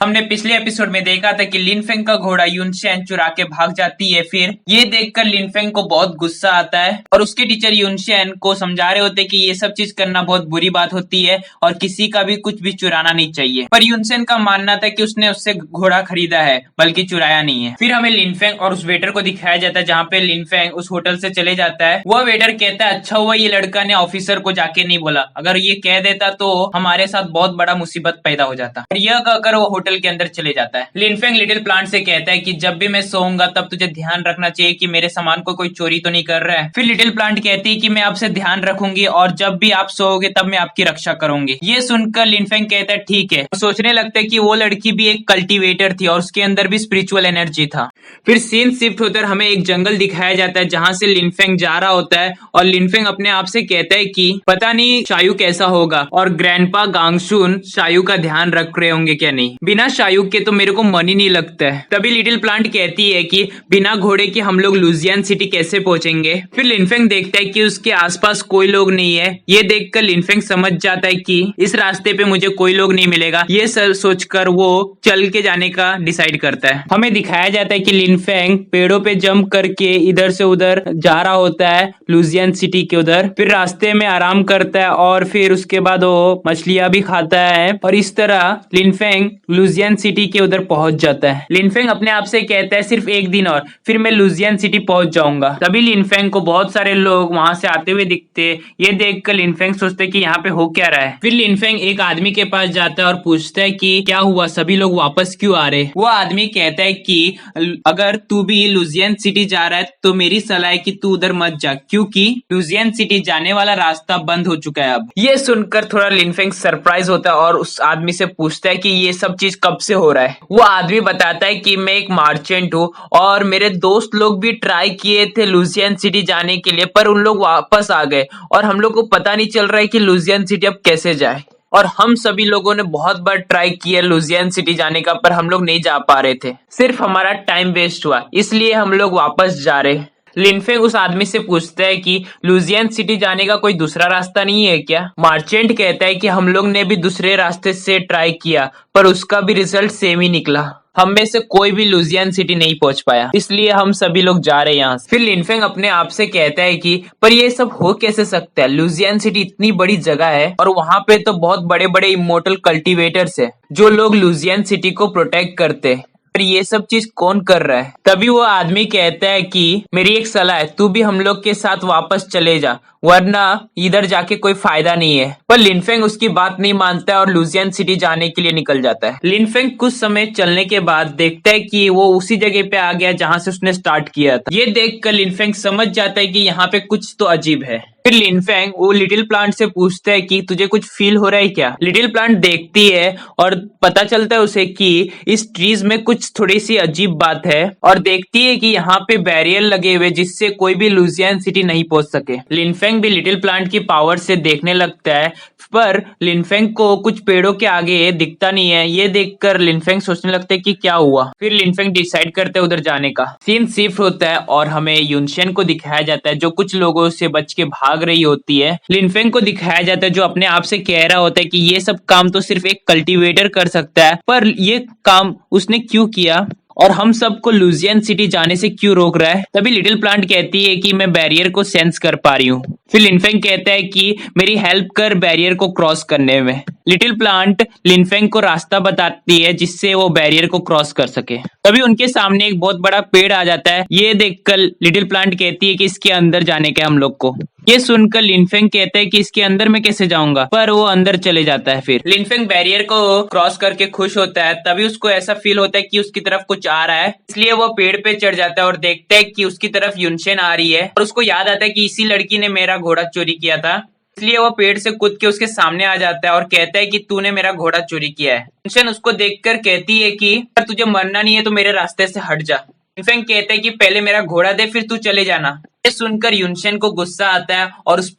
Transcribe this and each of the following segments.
हमने पिछले एपिसोड में देखा था कि लिनफेंग का घोड़ा युनशेन चुरा के भाग जाती है। फिर ये देखकर लिनफेंग को बहुत गुस्सा आता है और उसके टीचर युनशेन को समझा रहे होते कि ये सब चीज करना बहुत बुरी बात होती है और किसी का भी कुछ भी चुराना नहीं चाहिए। पर युनशेन का मानना था कि उसने उससे घोड़ा खरीदा है, बल्कि चुराया नहीं है। फिर हमें लिनफेंग और उस वेटर को दिखाया जाता है जहाँ पे लिनफेंग उस होटल से चले जाता है। वह वेटर कहता है अच्छा हुआ ये लड़का ने ऑफिसर को जाके नहीं बोला, अगर ये कह देता तो हमारे साथ बहुत बड़ा मुसीबत पैदा हो जाता। और यह कहकर वो होटल के अंदर चले जाता है। लिनफेंग लिटिल प्लांट से कहता है कि जब भी मैं सोऊंगा तब तुझे ध्यान रखना चाहिए कि मेरे सामान को कोई चोरी तो नहीं कर रहा है। फिर लिटिल प्लांट कहती है कि मैं आपसे ध्यान रखूंगी और जब भी आप सोओगे तब मैं आपकी रक्षा करूंगी। ये सुनकर लिनफेंग कहता है ठीक है। सोचने लगता है कि वो लड़की भी एक कल्टीवेटर थी और उसके अंदर भी स्पिरिचुअल एनर्जी था। फिर सीन शिफ्ट होकर हमें एक जंगल दिखाया जाता है जहां से लिनफेंग जा रहा होता है और लिनफेंग अपने आप से कहता है कि पता नहीं शायू कैसा होगा और ग्रैंडपा गांगशुन शायू का ध्यान रख रहे होंगे क्या नहीं। बिना शायू के तो मेरे को मन ही नहीं लगता है। तभी लिटिल प्लांट कहती है कि बिना घोड़े के हम लोग लुजियान सिटी कैसे पहुंचेंगे। फिर लिनफेंग देखता है कि उसके आसपास कोई लोग नहीं है। ये देखकर लिनफेंग समझ जाता है कि इस रास्ते पे मुझे कोई लोग नहीं मिलेगा। ये सोचकर वो चल के जाने का डिसाइड करता है। हमें दिखाया जाता है कि लिनफेंग पेड़ों पे जंप करके इधर से उधर जा रहा होता है लुजियान सिटी के उधर। फिर रास्ते में आराम करता है और फिर उसके बाद वो मछलियां भी खाता है और इस तरह लिनफेंग लुजियान सिटी के उधर पहुंच जाता है। लिनफेंग अपने आप से कहता है सिर्फ एक दिन और फिर मैं लुजियान सिटी पहुंच जाऊंगा। तभी लिनफेंग को बहुत सारे लोग वहां से आते हुए दिखते। ये देखकर लिनफेंग सोचते कि यहाँ पे हो क्या रहा है। फिर लिनफेंग एक आदमी के पास जाता है और पूछता है कि क्या हुआ, सभी लोग वापस क्यों आ रहे। वो आदमी कहता है कि अगर तू भी लुजियान सिटी जा रहा है तो मेरी सलाह है कि तू उधर मत जा, क्योंकि लुजियान सिटी जाने वाला रास्ता बंद हो चुका है अब। ये सुनकर थोड़ा लिनफेंग सरप्राइज होता है और उस आदमी से पूछता है कि ये सब चीज कब से हो रहा है। वो आदमी बताता है कि मैं एक मार्चेंट हूँ और मेरे दोस्त लोग भी ट्राई किए थे लुजियान सिटी जाने के लिए, पर उन लोग वापस आ गए और हम लोग को पता नहीं चल रहा है कि लुजियान सिटी अब कैसे जाए। और हम सभी लोगों ने बहुत बार ट्राई किया लुजियान सिटी जाने का, पर हम लोग नहीं जा पा रहे थे। सिर्फ हमारा टाइम वेस्ट हुआ, इसलिए हम लोग वापस जा रहे। लिनफेंग उस आदमी से पूछता है कि लुजियान सिटी जाने का कोई दूसरा रास्ता नहीं है क्या। मार्चेंट कहता है कि हम लोग ने भी दूसरे रास्ते से ट्राई किया, पर उसका भी रिजल्ट सेम ही निकला। हम में से कोई भी लुजियान सिटी नहीं पहुंच पाया, इसलिए हम सभी लोग जा रहे हैं यहाँ से। फिर लिनफेंग अपने आप से कहता है कि पर ये सब हो कैसे सकता है, लुजियान सिटी इतनी बड़ी जगह है और वहां पे तो बहुत बड़े बड़े इमोर्टल कल्टीवेटर्स है जो लोग लुजियान सिटी को प्रोटेक्ट करते हैं, पर ये सब चीज कौन कर रहा है। तभी वो आदमी कहता है कि मेरी एक सलाह है, तू भी हम लोग के साथ वापस चले जा, वरना इधर जाके कोई फायदा नहीं है। पर लिनफेंग उसकी बात नहीं मानता है और लुजियान सिटी जाने के लिए निकल जाता है। लिनफेंग कुछ समय चलने के बाद देखता है कि वो उसी जगह पे आ गया जहां से उसने स्टार्ट किया था। ये देखकर लिनफेंग समझ जाता है कि यहाँ पे कुछ तो अजीब है। फिर लिनफेंग वो लिटिल प्लांट से पूछता है कि तुझे कुछ फील हो रहा है क्या। लिटिल प्लांट देखती है और पता चलता है उसे कि इस ट्रीज में कुछ थोड़ी सी अजीब बात है और देखती है कि यहाँ पे बैरियर लगे हुए जिससे कोई भी लुजियान सिटी नहीं पहुंच सके। लिनफेंग भी लिटिल प्लांट की पावर से देखने लगता है, पर लिनफेंग को कुछ पेड़ों के आगे दिखता नहीं है। ये देखकर लिनफेंग सोचने लगता है कि क्या हुआ। फिर लिनफेंग डिसाइड करते है उधर जाने का। सीन शिफ्ट होता है और हमें युनशेन को दिखाया जाता है जो कुछ लोगों से बच के भाग रही होती है। लिनफेंग को दिखाया जाता है जो अपने आप से कह रहा होता है कि ये सब काम तो सिर्फ एक कल्टीवेटर कर सकता है, पर ये काम उसने क्यों किया और हम सबको लुजियान सिटी जाने से क्यों रोक रहा है। तभी लिटिल प्लांट कहती है कि मैं बैरियर को सेंस कर पा रही हूँ। फिर लिनफेंग कहता है कि मेरी हेल्प कर बैरियर को क्रॉस करने में। लिटिल प्लांट लिनफेंग को रास्ता बताती है जिससे वो बैरियर को क्रॉस कर सके। तभी उनके सामने एक बहुत बड़ा पेड़ आ जाता है। ये देखकर लिटिल प्लांट कहती है कि इसके अंदर जाने का हम लोग को। ये सुनकर लिनफेंग कहता है कि इसके अंदर मैं कैसे जाऊंगा, पर वो अंदर चले जाता है। फिर लिनफेंग बैरियर को क्रॉस करके खुश होता है। तभी उसको ऐसा फील होता है कि उसकी तरफ कुछ आ रहा है, इसलिए वो पेड़ पे चढ़ जाता है और देखता है कि उसकी तरफ युनशेन आ रही है और उसको याद आता है कि इसी लड़की ने मेरा घोड़ा चोरी किया था, इसलिए वो पेड़ से कूद के उसके सामने आ जाता है और कहता है कि तूने मेरा घोड़ा चोरी किया है। युनशेन उसको देखकर कहती है कि अगर तुझे मरना नहीं है तो मेरे रास्ते से हट जा। लिनफेंग कहता है कि पहले मेरा घोड़ा दे फिर तू चले जाना। ये सुनकर युनशेन को गुस्सा आता है और उस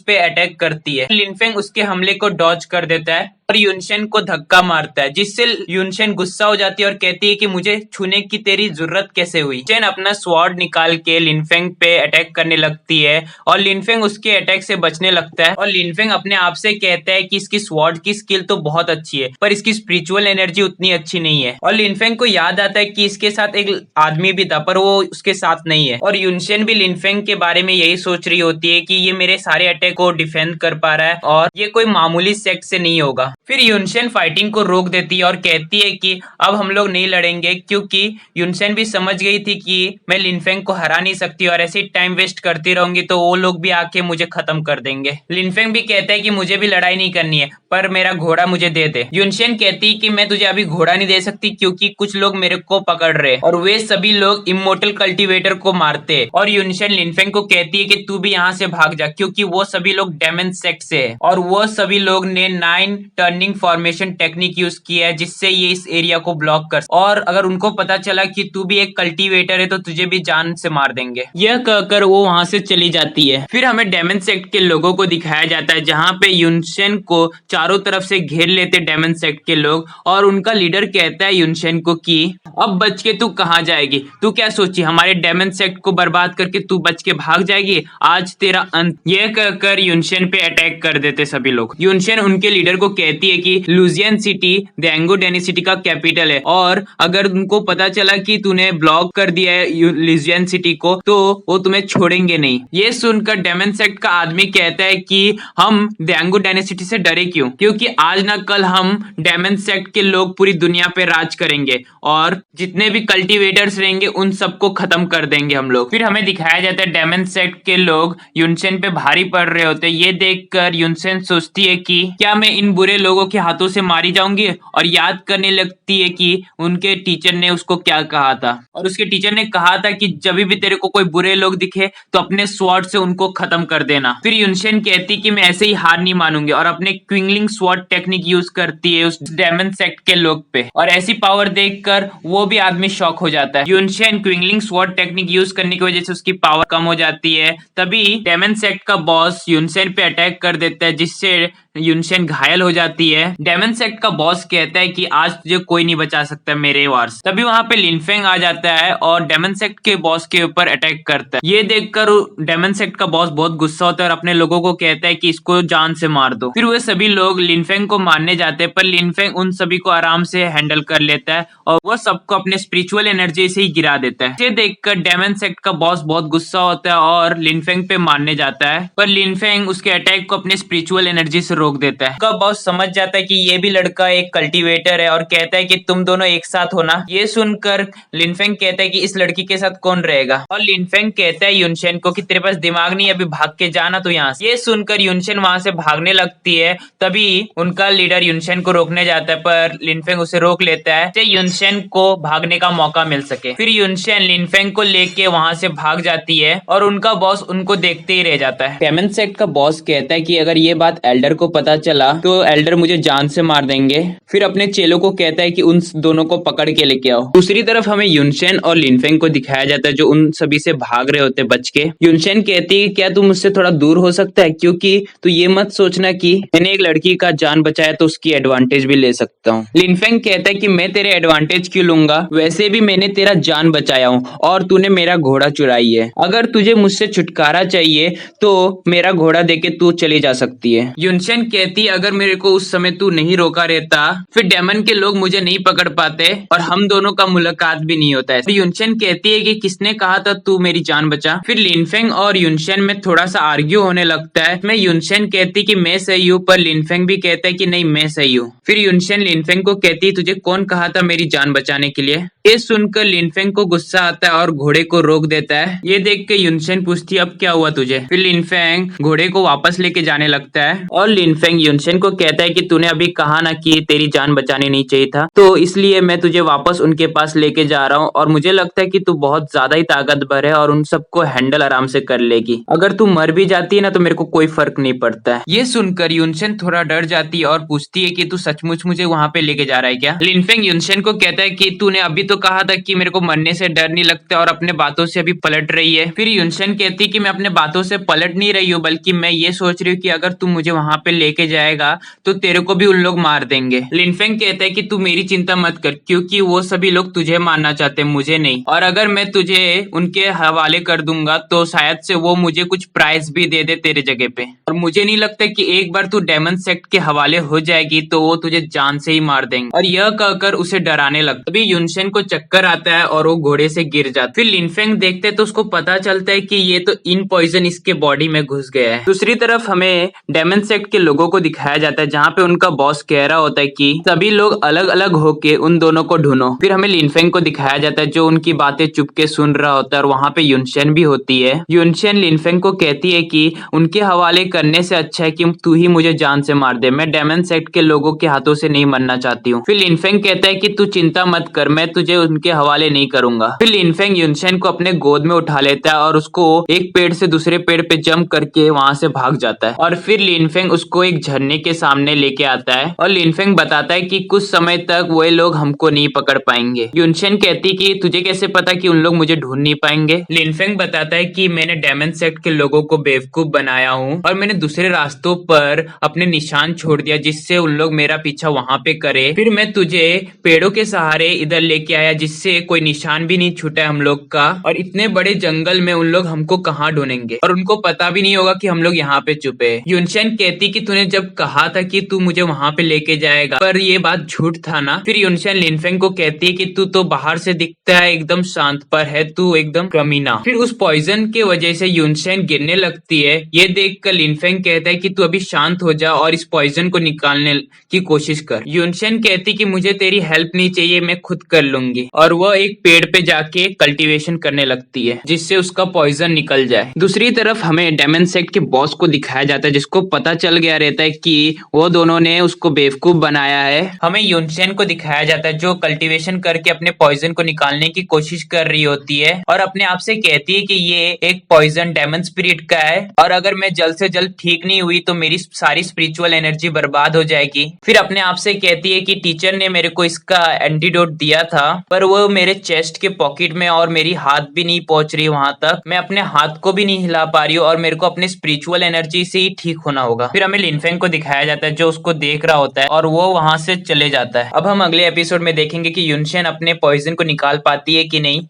पे अटैक करती है। लिनफेंग उसके हमले को डॉज कर देता है और युनशेन को धक्का मारता है, जिससे युनशेन गुस्सा हो जाती है और कहती है कि मुझे छूने की तेरी जरूरत कैसे हुई। युनशेन अपना स्वॉर्ड निकाल के लिनफेंग पे अटैक करने लगती है और लिनफेंग उसके अटैक से बचने लगता है और लिनफेंग अपने आप से कहता है कि इसकी स्वॉर्ड की स्किल तो बहुत अच्छी है पर इसकी स्पिरिचुअल एनर्जी उतनी अच्छी नहीं है। और लिनफेंग को याद आता है कि इसके साथ एक आदमी भी था पर वो उसके साथ नहीं है। और युनशेन भी लिनफेंग के बारे में यही सोच रही होती है कि ये मेरे सारे अटैक को डिफेंड कर पा रहा है और ये कोई मामूली सेक्ट से नहीं होगा। फिर युनशेन फाइटिंग को रोक देती है और कहती है कि अब हम लोग नहीं लड़ेंगे, क्योंकि युनशेन भी समझ गई थी कि मैं लिनफेंग को हरा नहीं सकती और ऐसे ही टाइम वेस्ट करती रहूंगी तो वो लोग भी आके मुझे खत्म कर देंगे। लिनफेंग भी कहता है कि मुझे भी लड़ाई नहीं करनी है पर मेरा घोड़ा मुझे दे दे। युनशेन कहती है कि मैं तुझे अभी घोड़ा नहीं दे सकती क्योंकि कुछ लोग मेरे को पकड़ रहे और वे सभी लोग इमोर्टल कल्टीवेटर को मारते हैं। और युनशेन लिनफेंग को कहती है कि तू भी यहाँ से भाग जा, क्योंकि वो सभी लोग डेमन सेक्ट से है और वो सभी लोग ने 9 टर्निंग फॉर्मेशन टेक्निक यूज किया है जिससे ये इस एरिया को ब्लॉक कर, और अगर उनको पता चला कि तू भी एक कल्टीवेटर है तो तुझे भी जान से मार देंगे। यह कहकर वो वहां से चली जाती है। फिर हमें डेमन सेक्ट के लोगों को दिखाया जाता है जहाँ पे युनशेन को चारों तरफ से घेर लेते डेमन सेक्ट के लोग और उनका लीडर कहता है युनशेन को कि अब बच के तू कहाँ जाएगी, तू क्या सोची हमारे डेमन सेक्ट को बर्बाद करके तू बच के भाग जाएगी, आज तेरा अंत। यह कहकर युनशेन पे अटैक कर देते सभी लोग। युनशेन उनके लीडर को कहती है कि लुजियन सिटी देंगो डेनिसिटी का कैपिटल है और अगर उनको पता चला कि तूने ब्लॉक कर दिया है लुजियन सिटी को तो वो तुम्हें छोड़ेंगे नहीं। ये सुनकर डेमन सेक्ट का आदमी कहता है कि हम देंगो डेनिसिटी से डरे क्यों, क्योंकि आज ना कल हम डेमन सेक्ट के लोग पूरी दुनिया पे राज करेंगे और जितने भी कल्टीवेटर्स रहेंगे उन सबको खत्म कर देंगे हम लोग। फिर हमें दिखाया जाता है डेमन सेक्ट के लोग युनशेन पे भारी पड़ रहे होते हैं। ये देखकर युनशेन सोचती है कि क्या मैं इन बुरे लोगों के हाथों से मारी जाऊंगी, और याद करने लगती है कि उनके टीचर ने उसको क्या कहा था। और उसके टीचर ने कहा था कि जब भी तेरे को कोई बुरे लोग दिखे तो अपने स्वॉर्ड से उनको खत्म कर देना। फिर युनशेन कहती कि मैं ऐसे ही हार नहीं मानूंगी और अपने क्विंगलिंग स्वॉर्ड टेक्निक यूज करती है उस डेमन सेक्ट के लोग पे, और ऐसी पावर देखकर वो भी आदमी शॉक हो जाता है। युनशेन क्विंगलिंग स्वॉर्ड टेक्निक यूज करने की वजह से उसकी पावर कम हो जाती है। तभी डेमन सेक्ट का बॉस युनशेन पे अटैक कर देता है जिससे युनशेन घायल हो जाती है। डेमन सेक्ट का बॉस कहता है कि आज तुझे कोई नहीं बचा सकता मेरे वार से। तभी वहां पे लिनफेंग आ जाता है और डेमन सेक्ट के बॉस के ऊपर अटैक करता है। ये देखकर डेमन सेक्ट का बॉस बहुत गुस्सा होता है और अपने लोगों को कहता है कि इसको जान से मार दो। फिर वे सभी लोग लिनफेंग को मारने जाते हैं पर लिनफेंग उन सभी को आराम से हैंडल कर लेता है और वह सबको अपने स्पिरिचुअल एनर्जी से ही गिरा देता है। ये देखकर डेमन सेक्ट का बॉस बहुत गुस्सा होता है और लिनफेंग पे मारने जाता है, पर लिनफेंग उसके अटैक को अपने स्पिरिचुअल एनर्जी से रोक देता है। उसका बॉस समझ जाता है कि ये भी लड़का एक कल्टीवेटर है और कहता है कि तुम दोनों एक साथ हो ना। ये सुनकर लिनफेंग कहता है कि इस लड़की के साथ कौन रहेगा, और लिनफेंग कहता है युनशेन को कि तेरे पास दिमाग नहीं, अभी भाग के जाना तो यहाँ से। ये सुनकर युनशेन वहां से भागने लगती है। तभी उनका लीडर युनशेन को रोकने जाता है पर लिनफेंग उसे रोक लेता है जिससे युनशेन को भागने का मौका मिल सके। फिर युनशेन लिनफेंग को लेके वहां से भाग जाती है और उनका बॉस उनको देखते ही रह जाता है। डेमन सेक्ट का बॉस कहता है कि अगर ये बात एल्डर को पता चला तो एल्डर मुझे जान से मार देंगे। फिर अपने चेलों को कहता है कि उन दोनों को पकड़ के लेके आओ। दूसरी तरफ हमें युनशेन और लिनफेंग को दिखाया जाता है जो उन सभी से भाग रहे होते बच के। युनशेन कहती है क्या तू मुझसे थोड़ा दूर हो सकता है, क्योंकि तू ये मत सोचना कि मैंने एक लड़की का जान बचाया तो उसकी एडवांटेज भी ले सकता हूँ। लिनफेंग कहता है कि मैं तेरे एडवांटेज क्यों लूंगा, वैसे भी मैंने तेरा जान बचाया हूँ और तूने मेरा घोड़ा चुराई है। अगर तुझे मुझसे छुटकारा चाहिए तो मेरा घोड़ा देके तू चली जा सकती है। युनशेन कहती है अगर मेरे को उस समय तू नहीं रोका रहता फिर डेमन के लोग मुझे नहीं पकड़ पाते और हम दोनों का मुलाकात भी नहीं होता है। तो युनशेन कहती है कि किसने कहा था तू मेरी जान बचा। फिर लिनफेंग और युनशेन में थोड़ा सा आर्ग्यू होने लगता है। मैं युनशेन कहती कि मैं सही हूँ पर लिनफेंग भी कहता है कि नहीं मैं सही हूँ। फिर युनशेन लिनफेंग को कहती है तुझे कौन कहा था मेरी जान बचाने के लिए। ये सुनकर लिनफेंग को गुस्सा आता है और घोड़े को रोक देता है। ये देख के युनशेन पूछती है अब क्या हुआ तुझे। फिर लिनफेंग घोड़े को वापस लेके जाने लगता है और लिनफेंग युनशेन को कहता है कि तूने अभी कहा ना कि तेरी जान बचानी नहीं चाहिए था, तो इसलिए मैं तुझे वापस उनके पास लेके जा रहा हूँ और मुझे लगता है कि तू बहुत ज्यादा ही ताकतवर है और उन सबको हैंडल आराम से कर लेगी। अगर तू मर भी जाती है ना तो मेरे को कोई फर्क नहीं पड़ता है। ये सुनकर युनशेन थोड़ा डर जाती है और पूछती है कि तू सचमुच मुझे वहां पे लेके जा रहा है क्या। लिनफेंग युनशेन को कहता है कि तूने अभी तो कहा था कि मेरे को मरने से डर नहीं लगता और अपने बातों से अभी पलट रही है। फिर युनशन कहती कि मैं अपने बातों से पलट नहीं रही हूँ, बल्कि मैं ये सोच रही हूँ कि अगर तू मुझे वहां पे लेके जाएगा तो तेरे को भी उन लोग मार देंगे। लिनफेंग कहता है कि तू मेरी चिंता मत कर, क्योंकि वो सभी लोग तुझे मारना चाहते हैं, मुझे नहीं। और अगर मैं तुझे उनके हवाले कर दूंगा तो शायद से वो मुझे कुछ प्राइज भी दे दे तेरे जगह पे। और मुझे नहीं लगता कि एक बार तू डेमन सेक्ट के हवाले हो जाएगी तो वो तुझे जान से ही मार देंगे। और यह कहकर उसे डराने लगता। अभी युनशेन को चक्कर आता है और वो घोड़े से गिर जाता। फिर लिनफेंग देखते तो उसको पता चलता है कि ये तो इन पॉइजन इसके बॉडी में घुस गया है। दूसरी तरफ हमें डेमन सेक्ट के लोगों को दिखाया जाता है, जहाँ पे उनका बॉस कह रहा होता है कि सभी लोग अलग अलग होके उन दोनों को ढूंढो। फिर हमें लिनफेंग को दिखाया जाता है जो उनकी बातें चुपके सुन रहा होता है, और वहाँ पे युनशेन भी होती है। युनशेन लिनफेंग को कहती है कि उनके हवाले करने से अच्छा है कि तू ही मुझे जान से मार दे, मैं डेमन सेक्ट के लोगों के हाथों से नहीं मरना चाहती हूँ। फिर लिनफेंग कहता है कि तू चिंता मत कर, मैं तुझे उनके हवाले नहीं करूंगा। फिर लिनफेंग युनशेन को अपने गोद में उठा लेता है और उसको एक पेड़ से दूसरे पेड़ पे जंप करके वहां से भाग जाता है। और फिर लिनफेंग उसको एक झरने के सामने लेके आता है और लिनफेंग बताता है कि कुछ समय तक वो लोग हमको नहीं पकड़ पाएंगे। युनशेन कहती कि तुझे कैसे पता कि उन लोग मुझे ढूंढ नहीं पाएंगे। लिनफेंग बताता है कि मैंने डेमन सेक्ट के लोगों को बेवकूफ बनाया हूँ और मैंने दूसरे रास्तों पर अपने निशान छोड़ दिया जिससे उन लोग मेरा पीछा वहां पे करे। फिर मैं तुझे पेड़ों के सहारे इधर लेके आया जिससे कोई निशान भी नहीं छूटा हम लोग का, और इतने बड़े जंगल में उन लोग हमको कहाँ ढूंढेंगे और उनको पता भी नहीं होगा कि हम लोग यहाँ पे छुपे। युनशेन कहती कि तूने जब कहा था कि तू मुझे वहां पे लेके जाएगा, पर ये बात झूठ था ना। फिर युनशेन लिनफेंग को कहती है कि तू तो बाहर से दिखता है एकदम शांत, पर है तू एकदम कमीना। फिर उस पॉइजन के वजह से युनशेन गिरने लगती है। ये देखकर लिनफेंग कहता है कि तू अभी शांत हो जा और इस पॉइजन को निकालने की कोशिश कर। युनशेन कहती कि मुझे तेरी हेल्प नहीं चाहिए, मैं खुद कर लूंगी। और वह एक पेड़ पे जाके कल्टीवेशन करने लगती है जिससे उसका पॉइजन निकल जाए। दूसरी तरफ हमें डेमन सेक्ट के बॉस को दिखाया जाता है जिसको पता चल गया रहता है कि वो दोनों ने उसको बेवकूफ बनाया है। हमें युनशेन को दिखाया जाता है जो कल्टीवेशन करके अपने पॉइजन को निकालने की कोशिश कर रही होती है और अपने आप से कहती है कि ये एक पॉइजन डेमन स्पिरिट का है और अगर मैं जल्द से जल्द ठीक नहीं हुई तो मेरी सारी स्पिरिचुअल एनर्जी बर्बाद हो जाएगी। फिर अपने आप से कहती है कि टीचर ने मेरे को इसका एंटीडोट दिया था पर वो मेरे चेस्ट के पॉकेट में और मेरी हाथ भी नहीं पहुंच रही वहां तक, मैं अपने हाथ को भी नहीं हिला पा रही हूँ और मेरे को अपने स्पिरिचुअल एनर्जी से ही ठीक होना होगा। फिर हमें लिनफेंग को दिखाया जाता है जो उसको देख रहा होता है और वो वहां से चले जाता है। अब हम अगले एपिसोड में देखेंगे कि युनशेन अपने पॉइजन को निकाल पाती है कि नहीं।